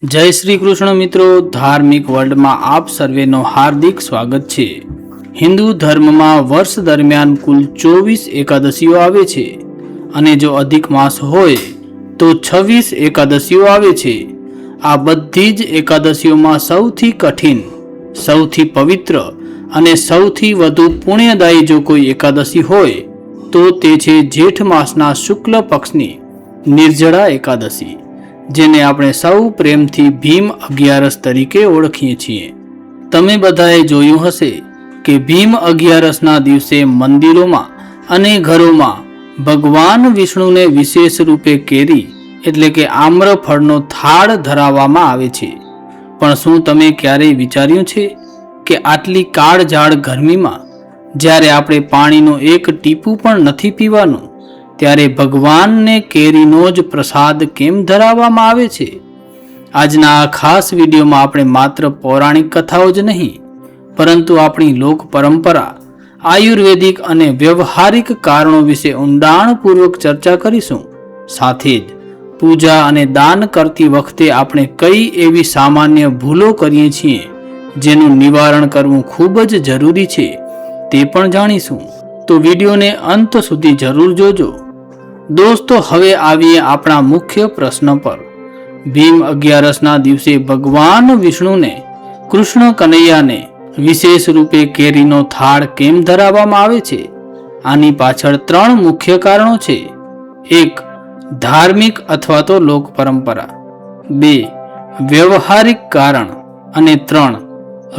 જય શ્રી કૃષ્ણ મિત્રો, ધાર્મિક વર્લ્ડમાં આપ સર્વેનો હાર્દિક સ્વાગત છે। હિન્દુ ધર્મમાં વર્ષ દરમિયાન કુલ 24 એકાદશીઓ આવે છે અને જો અધિક માસ હોય તો 26 એકાદશીઓ આવે છે। આ બધી જ એકાદશીઓમાં સૌથી કઠિન, સૌથી પવિત્ર અને સૌથી વધુ પુણ્યદાયી જો કોઈ એકાદશી હોય તો તે છે જેઠ માસના શુક્લ પક્ષની નિર્જળા એકાદશી, જેને આપણે સૌ પ્રેમથી ભીમ અગિયારસ તરીકે ઓળખીએ છીએ। તમે બધાએ જોયું હશે કે ભીમ અગિયારસના દિવસે મંદિરોમાં અને ઘરોમાં ભગવાન વિષ્ણુને વિશેષ રૂપે કેરી એટલે કે આમ્રફળનો થાળ ધરાવવામાં આવે છે। પણ શું તમે ક્યારેય વિચાર્યું છે કે આટલી કાળઝાળ ગરમીમાં જ્યારે આપણે પાણીનું એક ટીપું પણ નથી પીવાનું, ત્યારે ભગવાનને કેરીનો જ પ્રસાદ કેમ ધરાવવામાં આવે છે? આજના આ ખાસ વિડીયોમાં આપણે માત્ર પૌરાણિક કથાઓ જ નહીં, પરંતુ આપણી લોક પરંપરા, આયુર્વેદિક અને વ્યવહારિક કારણો વિશે ઊંડાણપૂર્વક ચર્ચા કરીશું। સાથે જ પૂજા અને દાન કરતી વખતે આપણે કઈ એવી સામાન્ય ભૂલો કરીએ છીએ જેનું નિવારણ કરવું ખૂબ જ જરૂરી છે તે પણ જાણીશું। તો વિડીયોને અંત સુધી જરૂર જોજો। દોસ્તો, હવે આવીએ આપણા મુખ્ય પ્રશ્ન પર। ભીમ અગિયારસના દિવસે ભગવાન વિષ્ણુને, કૃષ્ણ કનૈયાને વિશેષ રૂપે કેરીનો થાળ કેમ ધરાવવામાં આવે છે? આની પાછળ 3 મુખ્ય કારણો છે। 1. ધાર્મિક અથવા તો લોક પરંપરા, 2. વ્યવહારિક કારણ અને 3.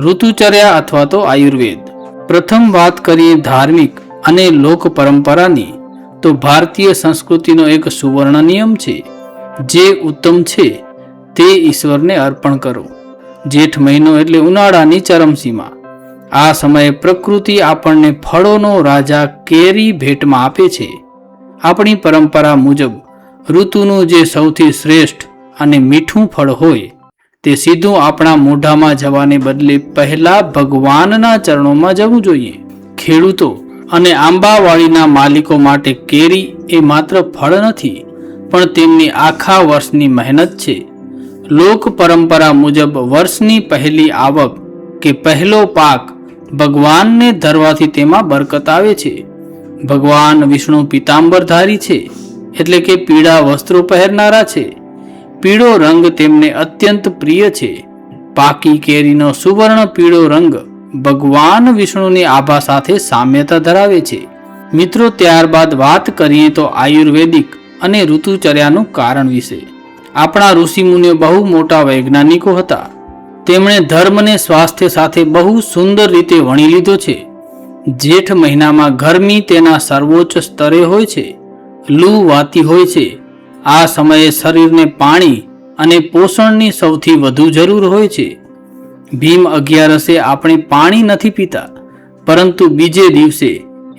ઋતુચર્યા અથવા તો આયુર્વેદ। પ્રથમ વાત કરીએ ધાર્મિક અને લોક પરંપરાની, તો ભારતીય સંસ્કૃતિનો એક સુવર્ણ નિયમ છે, જે ઉત્તમ છે તે ઈશ્વરને અર્પણ કરો। જેઠ મહિનો એટલે ઉનાળાની ચરમસીમા। આ સમયે પ્રકૃતિ આપણને ફળોનો રાજા કેરી ભેટમાં આપે છે। આપણી પરંપરા મુજબ ઋતુનું જે સૌથી શ્રેષ્ઠ અને મીઠું ફળ હોય તે સીધું આપણા મોઢામાં જવાને બદલે પહેલા ભગવાનના ચરણોમાં જવું જોઈએ। ખેડૂતો અને આંબાવાડીના માલિકો માટે કેરી એ માત્ર ફળ નથી, પણ તેમની આખા વર્ષની મહેનત છે। લોક પરંપરા મુજબ વર્ષની પહેલી આવક કે પહેલો પાક ભગવાનને ધરવાથી તેમાં બરકત આવે છે। ભગવાન વિષ્ણુ પીતાંબરધારી છે, એટલે કે પીળા વસ્ત્રો પહેરનારા છે। પીળો રંગ તેમને અત્યંત પ્રિય છે। પાકી કેરીનો સુવર્ણ પીળો રંગ ભગવાન વિષ્ણુની આભા સાથે સામ્યતા ધરાવે છે। મિત્રો, ત્યારબાદ વાત કરીએ તો આયુર્વેદિક અને ઋતુચર્યાનું કારણ વિશે। આપણા ઋષિમુનિઓ બહુ મોટા વૈજ્ઞાનિકો હતા। તેમણે ધર્મને સ્વાસ્થ્ય સાથે બહુ સુંદર રીતે વણી લીધો છે। જેઠ મહિનામાં ગરમી તેના સર્વોચ્ચ સ્તરે હોય છે, લૂ વાતી હોય છે। આ સમયે શરીરને પાણી અને પોષણની સૌથી વધુ જરૂર હોય છે। ભીમ અગિયારસે આપણે પાણી નથી પીતા, પરંતુ બીજે દિવસે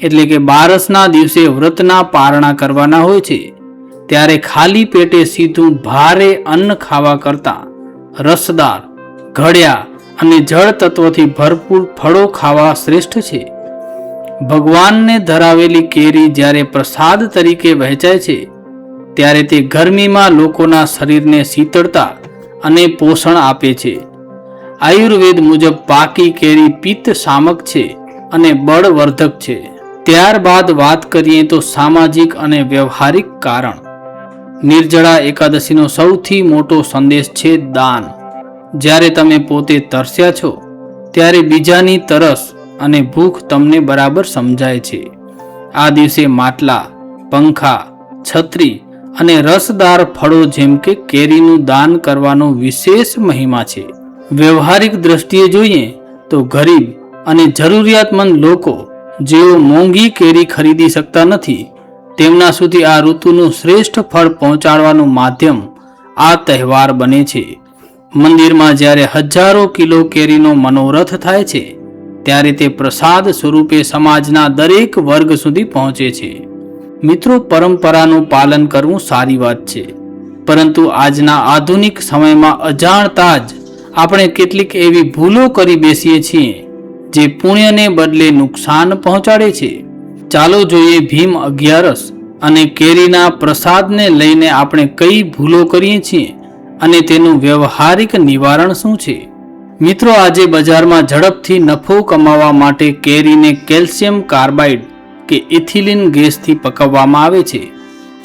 એટલે કે બારસના દિવસે વ્રતના પારણા કરવાના હોય છે। ત્યારે ખાલી પેટે સીધું ભારે અન્ન ખાવા કરતાં રસદાર, ઘડ્યા અને જળ તત્વથી ભરપૂર ફળો ખાવા શ્રેષ્ઠ છે। ભગવાનને ધરાવેલી કેરી જ્યારે પ્રસાદ તરીકે વહેંચાય છે, ત્યારે તે ગરમીમાં લોકોના શરીરને શીતળતા અને પોષણ આપે છે। આયુર્વેદ મુજબ પાકી કેરી પિત્ત શામક છે અને બળવર્ધક છે। ત્યારબાદ વાત કરીએ તો સામાજિક અને વ્યવહારિક કારણ। નિર્જળા એકાદશીનો સૌથી મોટો સંદેશ છે દાન। જ્યારે તમે પોતે તરસ્યા છો, ત્યારે બીજાની તરસ અને ભૂખ તમને બરાબર સમજાય છે। આ દિવસે માટલા, પંખા, છત્રી અને રસદાર ફળો જેમ કે કેરીનું દાન કરવાનો વિશેષ મહિમા છે। વ્યવહારિક દ્રષ્ટિએ જોઈએ તો ગરીબ અને જરૂરિયાતમંદ લોકો, જેઓ મોંઘી કેરી ખરીદી શકતા નથી, તેમના સુધી આ ઋતુનું શ્રેષ્ઠ ફળ પહોંચાડવાનું માધ્યમ આ તહેવાર બને છે। મંદિરમાં જ્યારે હજારો કિલો કેરીનો મનોરથ થાય છે, ત્યારે તે પ્રસાદ સ્વરૂપે સમાજના દરેક વર્ગ સુધી પહોંચે છે। મિત્રો, પરંપરાનું પાલન કરવું સારી વાત છે, પરંતુ આજના આધુનિક સમયમાં અજાણતા જ આપણે કેટલીક એવી ભૂલો કરી બેસીએ છીએ જે પુણ્યને બદલે નુકસાન પહોંચાડે છે। ચાલો જોઈએ ભીમ અગિયારસ અને કેરીના પ્રસાદને લઈને આપણે કઈ ભૂલો કરીએ છીએ અને તેનું વ્યવહારિક નિવારણ શું છે? મિત્રો, આજે બજારમાં ઝડપથી નફો કમાવા માટે કેરીને કેલ્શિયમ કાર્બાઇડ કે ઇથિલિન ગેસથી પકવવામાં આવે છે.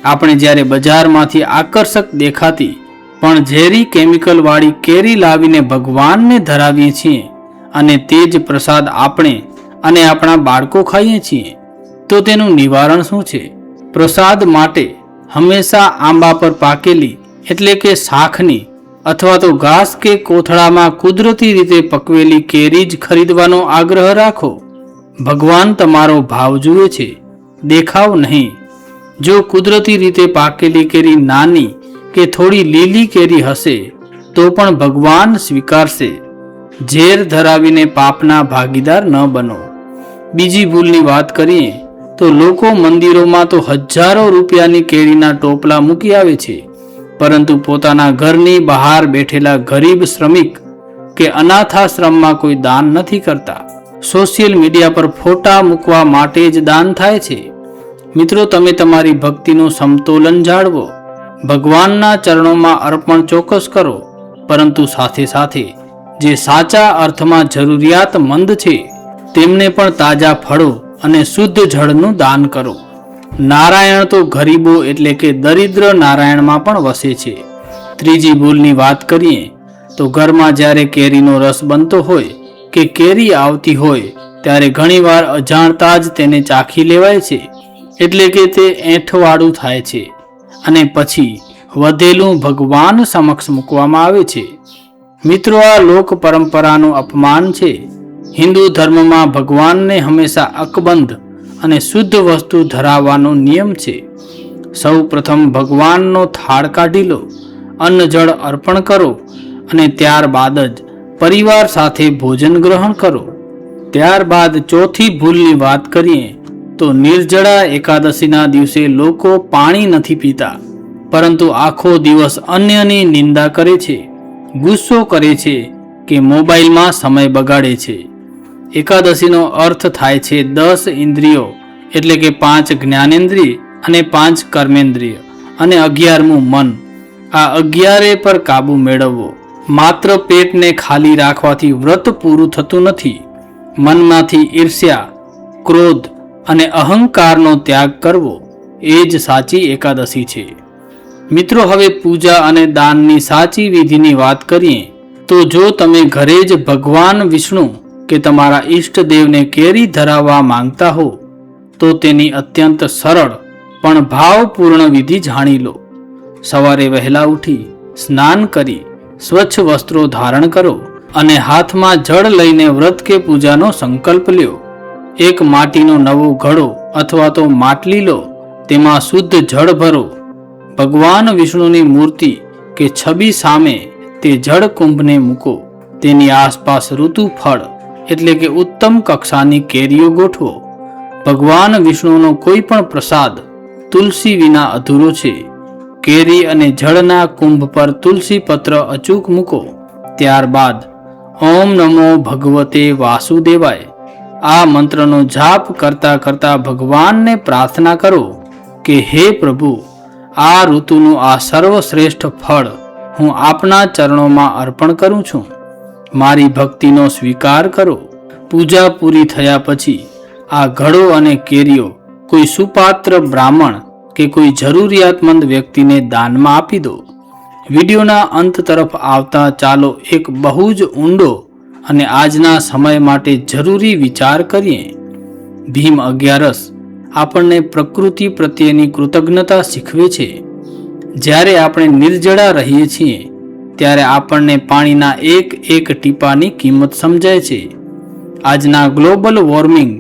આપણે જ્યારે બજારમાંથી આકર્ષક દેખાતી પણ ઝેરી કેમિકલવાળી કેરી લાવીને ભગવાનને ધરાવીએ છીએ અને તે જ પ્રસાદ આપણે અને આપણા બાળકો ખાઈએ છીએ, તો તેનું નિવારણ શું છે? પ્રસાદ માટે હંમેશા આંબા પર પાકેલી એટલે કે શાખની અથવા તો ઘાસ કે કોથળામાં કુદરતી રીતે પકવેલી કેરી જ ખરીદવાનો આગ્રહ રાખો. ભગવાન તમારો ભાવ જુએ છે, દેખાવ નહીં. જો કુદરતી રીતે પાકેલી કેરી નાની કે થોડી લીલી કેરી હશે તો પણ ભગવાન સ્વીકારશે. ઝેર ધરાવીને પાપના ભાગીદાર ન બનો. બીજી ભૂલની વાત કરીએ તો લોકો મંદિરોમાં તો હજારો રૂપિયાની કેરીના ટોપલા મૂકી આવે છે, પરંતુ પોતાના ઘરની બહાર બેઠેલા ગરીબ શ્રમિક કે અનાથાશ્રમમાં કોઈ દાન નથી કરતા. સોશિયલ મીડિયા પર ફોટા મૂકવા માટે જ દાન થાય છે. મિત્રો, તમે તમારી ભક્તિનું સમતોલન જાળવો. ભગવાનના ચરણોમાં અર્પણ ચોક્કસ કરો, પરંતુ સાથે સાથે જે સાચા અર્થમાં જરૂરિયાતમંદ છે તેમને પણ તાજા ફળો અને શુદ્ધ જળનું દાન કરો. નારાયણ તો ગરીબો એટલે કે દરિદ્ર નારાયણમાં પણ વસે છે. ત્રીજી ભૂલની વાત કરીએ તો ઘરમાં જ્યારે કેરીનો રસ બનતો હોય કે કેરી આવતી હોય ત્યારે ઘણીવાર અજાણતા જ તેને ચાખી લેવાય છે, એટલે કે તે એંઠવાળું થાય છે અને પછી વધેલું ભગવાન સમક્ષ મૂકવામાં આવે છે. મિત્રો, આ લોક પરંપરાનું અપમાન છે. હિન્દુ ધર્મમાં ભગવાનને હંમેશા અકબંધ અને શુદ્ધ વસ્તુ ધરાવવાનો નિયમ છે. સૌ પ્રથમ ભગવાનનો થાળ કાઢી લો, અન્ન જળ અર્પણ કરો અને ત્યારબાદ જ પરિવાર સાથે ભોજન ગ્રહણ કરો. ત્યારબાદ ચોથી ભૂલની વાત કરીએ તો નિર્જળા એકાદશીના દિવસે લોકો પાણી નથી પીતા, પરંતુ આખો દિવસ અન્યની નિંદા કરે છે, ગુસ્સો કરે છે કે મોબાઈલમાં સમય બગાડે છે. એકાદશીનો અર્થ થાય છે 10 ઇન્દ્રિયો એટલે કે 5 જ્ઞાનેન્દ્રિય અને 5 કર્મેન્દ્રિય અને 11મું મન. આ 11 પર કાબુ મેળવવો. માત્ર પેટને ખાલી રાખવાથી વ્રત પૂરું થતું નથી. મનમાંથી ઈર્ષ્યા, ક્રોધ અને અહંકારનો ત્યાગ કરવો એ જ સાચી એકાદશી છે. મિત્રો, હવે પૂજા અને દાનની સાચી વિધિની વાત કરીએ તો જો તમે ઘરે જ ભગવાન વિષ્ણુ કે તમારા ઈષ્ટદેવને કેરી ધરાવવા માંગતા હો તો તેની અત્યંત સરળ પણ ભાવપૂર્ણ વિધિ જાણી લો. સવારે વહેલા ઉઠી સ્નાન કરી સ્વચ્છ વસ્ત્રો ધારણ કરો અને હાથમાં જળ લઈને વ્રત કે પૂજાનો સંકલ્પ લ્યો. એક માટીનો નવો ઘડો અથવા તો માટલી લો, તેમાં શુદ્ધ જળ ભરો. ભગવાન વિષ્ણુની મૂર્તિ કે છબી સામે તે જળ કુંભને મૂકો. તેની આસપાસ ઋતુ ફળ એટલે કે ઉત્તમ કક્ષાની કેરીઓ ગોઠવો. ભગવાન વિષ્ણુનો કોઈ પણ પ્રસાદ તુલસી વિના અધૂરો છે. કેરી અને જળના કુંભ પર તુલસી પત્ર અચૂક મૂકો. ત્યારબાદ ઓમ નમો ભગવતે વાસુદેવાય આ મંત્રનો જાપ કરતા કરતા ભગવાનને પ્રાર્થના કરો કે હે પ્રભુ, આ ઋતુનું આ સર્વશ્રેષ્ઠ ફળ હું આપના ચરણોમાં અર્પણ કરું છું. મારી ભક્તિનો સ્વીકાર કરો. પૂજા પૂરી થયા પછી આ ઘડો અને કેરીઓ કોઈ સુપાત્ર બ્રાહ્મણ કે કોઈ જરૂરિયાતમંદ વ્યક્તિને દાનમાં આપી દો. વિડીયોના અંત તરફ આવતા ચાલો એક બહુ જ ઊંડો અને આજના સમય માટે જરૂરી વિચાર કરીએ. ભીમ અગિયારસ આપણને પ્રકૃતિ પ્રત્યેની કૃતજ્ઞતા શીખવે છે. જ્યારે આપણે નિર્જળા રહીએ છીએ ત્યારે આપણને પાણીના એક એક ટીપાની કિંમત સમજાય છે. આજના ગ્લોબલ વોર્મિંગ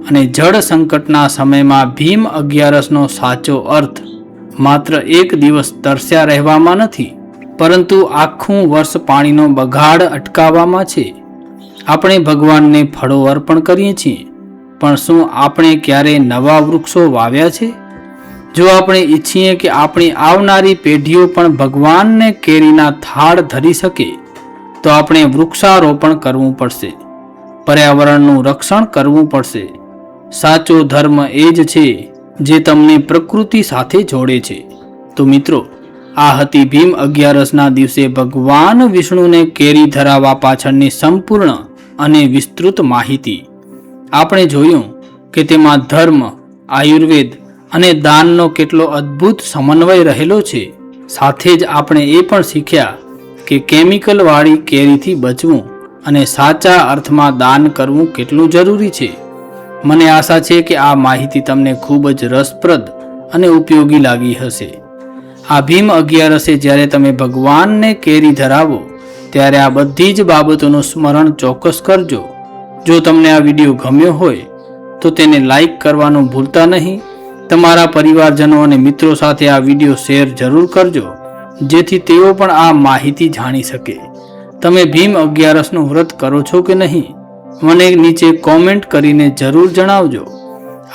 અને જળ સંકટના સમયમાં ભીમ અગિયારસનો સાચો અર્થ માત્ર એક દિવસ તરસ્યા રહેવામાં નથી, પરંતુ આખું વર્ષ પાણીનો બગાડ અટકાવવામાં છે. આપણે ભગવાનને ફળો અર્પણ કરીએ છીએ, પણ શું આપણે ક્યારેય નવા વૃક્ષો વાવ્યા છે? જો આપણે ઈચ્છીએ કે આપણી આવનારી પેઢીઓ પણ ભગવાનને કેરીના થાળ ધરી શકે તો આપણે વૃક્ષારોપણ કરવું પડશે, પર્યાવરણનું રક્ષણ કરવું પડશે. સાચો ધર્મ એ જ છે જે તમને પ્રકૃતિ સાથે જોડે છે. તો મિત્રો, આ હતી ભીમ 11ના દિવસે ભગવાન વિષ્ણુને કેરી ધરાવવા પાછળની સંપૂર્ણ અને વિસ્તૃત માહિતી. આપણે જોયું કે તેમાં ધર્મ, આયુર્વેદ અને દાનનો કેટલો અદ્ભુત સમન્વય રહેલો છે. સાથે જ આપણે એ પણ શીખ્યા કે કેમિકલવાળી કેરીથી બચવું અને સાચા અર્થમાં દાન કરવું કેટલું જરૂરી છે. મને આશા છે કે આ માહિતી તમને ખૂબ જ રસપ્રદ અને ઉપયોગી લાગી હશે. આ ભીમ 11 જ્યારે તમે ભગવાનને કેરી ધરાવો ત્યારે આ બધી જ બાબતોનું સ્મરણ ચોક્કસ કરજો. જો તમને આ વિડીયો ગમ્યો હોય તો તેને લાઈક કરવાનું ભૂલતા નહીં. તમારા પરિવારજનો અને મિત્રો સાથે આ વિડીયો શેર જરૂર કરજો, જેથી તેઓ પણ આ માહિતી જાણી શકે. તમે ભીમ 11નું વ્રત કરો છો કે નહીં? મને નીચે કોમેન્ટ કરીને જરૂર જણાવજો.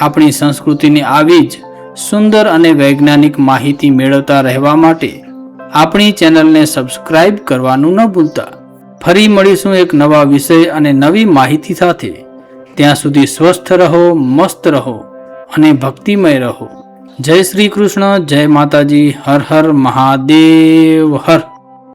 આપણી સંસ્કૃતિની આવી જ સુંદર અને વૈજ્ઞાનિક માહિતી મેળવતા રહેવા માટે આપણી ચેનલને સબસ્ક્રાઇબ કરવાનું ન ભૂલતા. ફરી મળીશું એક નવા વિષય અને નવી માહિતી સાથે. ત્યાં સુધી સ્વસ્થ રહો, મસ્ત રહો અને ભક્તિમય રહો. જય શ્રી કૃષ્ણ, જય માતાજી, હર હર મહાદેવ હર.